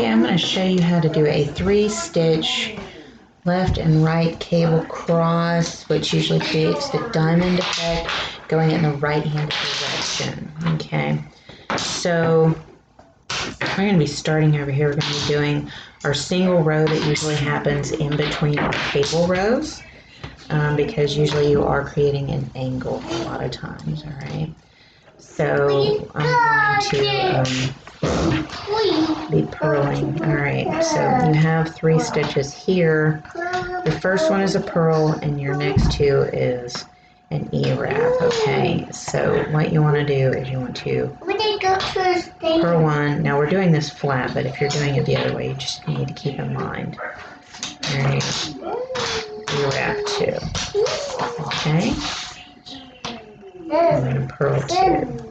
Okay, I'm going to show you how to do a 3-stitch left and right cable cross, which usually creates the diamond effect going in the right-handed direction. Okay, so we're going to be starting over here. We're going to be doing our single row that usually happens in between our cable rows, because usually you are creating an angle a lot of times. All right, so I'm going to be purling. All right, so you have 3 stitches here. The first one is a purl and your next 2 is an E-wrap. Okay, so what you want to do is you want to purl 1. Now we're doing this flat, but if you're doing it the other way, you just need to keep in mind. All right, E-wrap 2. Okay, and then purl 2.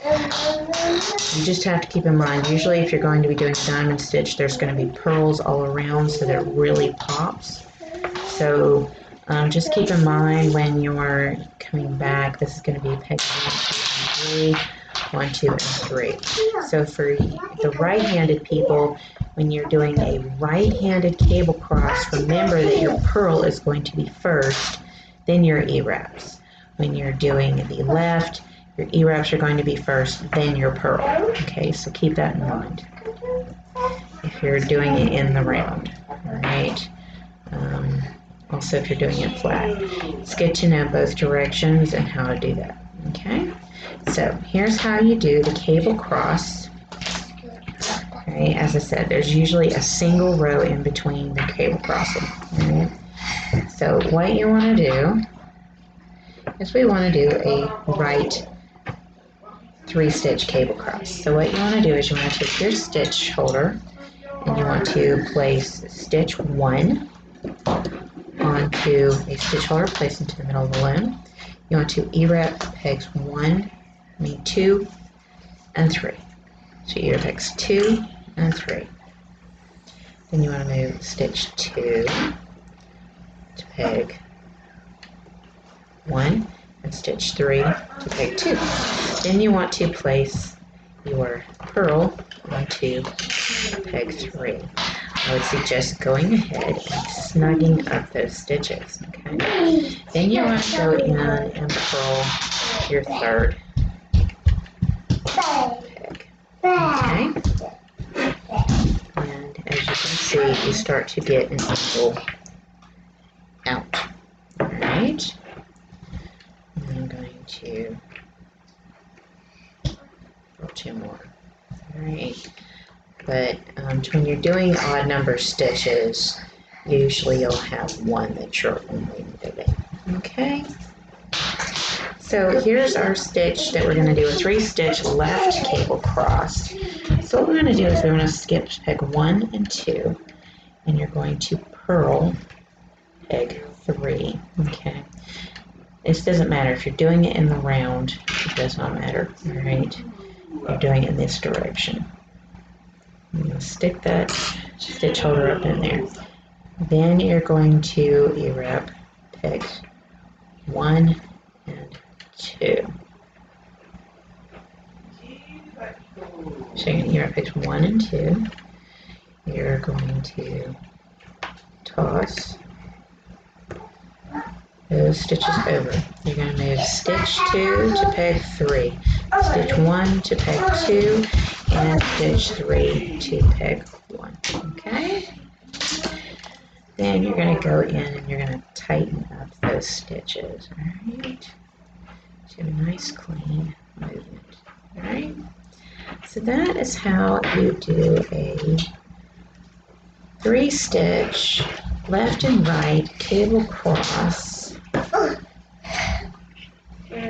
You just have to keep in mind, usually if you're going to be doing diamond stitch, there's going to be purls all around so that it really pops. So just keep in mind when you're coming back, this is going to be peg 1, 2, and 3, 1, 2, and 3. So for the right-handed people, when you're doing a right-handed cable cross, remember that your purl is going to be first, then your E-wraps. When you're doing the left, your E-wraps are going to be first, then your purl. Okay, so keep that in mind if you're doing it in the round. All right. Also, if you're doing it flat, it's good to know both directions and how to do that. Okay, so here's how you do the cable cross. Okay, as I said, there's usually a single row in between the cable crossing. All right. So what you want to do is we want to do a right 3-stitch cable cross. So what you want to do is you want to take your stitch holder and you want to place stitch 1 onto a stitch holder placed into the middle of the loom. You want to E-wrap pegs 2, and 3. So E-wrap pegs 2 and 3. Then you want to move stitch 2 to peg 1 and stitch 3 to peg 2. Then you want to place your purl onto peg 3. I would suggest going ahead and snugging up those stitches. Okay. Then you want to go in and purl your 3rd peg. Okay. And as you can see, you start to get an angle out. All right. I'm going to purl 2 more. All right. But when you're doing odd number stitches, usually you'll have one that you're only moving. Okay. So here's our stitch that we're going to do a 3-stitch left cable cross. So what we're going to do is we want to skip peg 1 and 2, and you're going to purl peg 3. Okay. This doesn't matter if you're doing it in the round; it does not matter. All right. You're doing it in this direction. I'm going to stick that stitch holder up in there. Then you're going to E-wrap pegs 1 and 2. So you're going to E-wrap pegs 1 and 2. You're going to toss those stitches over. You're going to move stitch 2 to peg 3, stitch 1 to peg 2, and stitch 3 to peg 1. Okay? Then you're going to go in and you're going to tighten up those stitches. All right? So a nice clean movement. All right? So that is how you do a 3-stitch left and right cable cross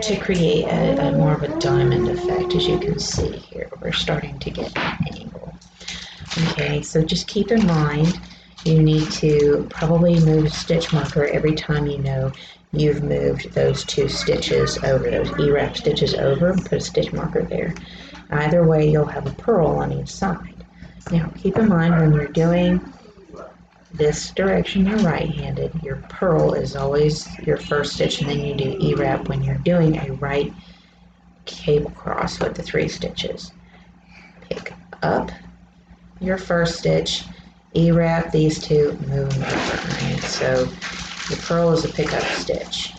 to create a more of a diamond effect. As you can see here, we're starting to get an angle. Okay, so just keep in mind you need to probably move a stitch marker every time you know you've moved those 2 stitches over, those E-wrap stitches over, and put a stitch marker there. Either way, you'll have a purl on each side. Now keep in mind when you're doing this direction, you're right-handed, your purl is always your first stitch, and then you do E-wrap when you're doing a right cable cross with the 3 stitches. Pick up your first stitch, E-wrap these two, move them over. Right? So the purl is a pickup stitch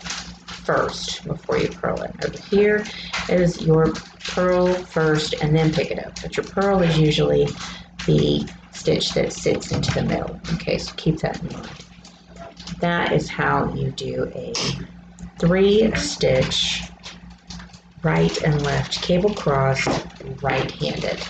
first before you purl it. Over here is your purl first and then pick it up. But your purl is usually the stitch that sits into the middle. Okay, so keep that in mind. That is how you do a 3-stitch right and left cable cross right-handed.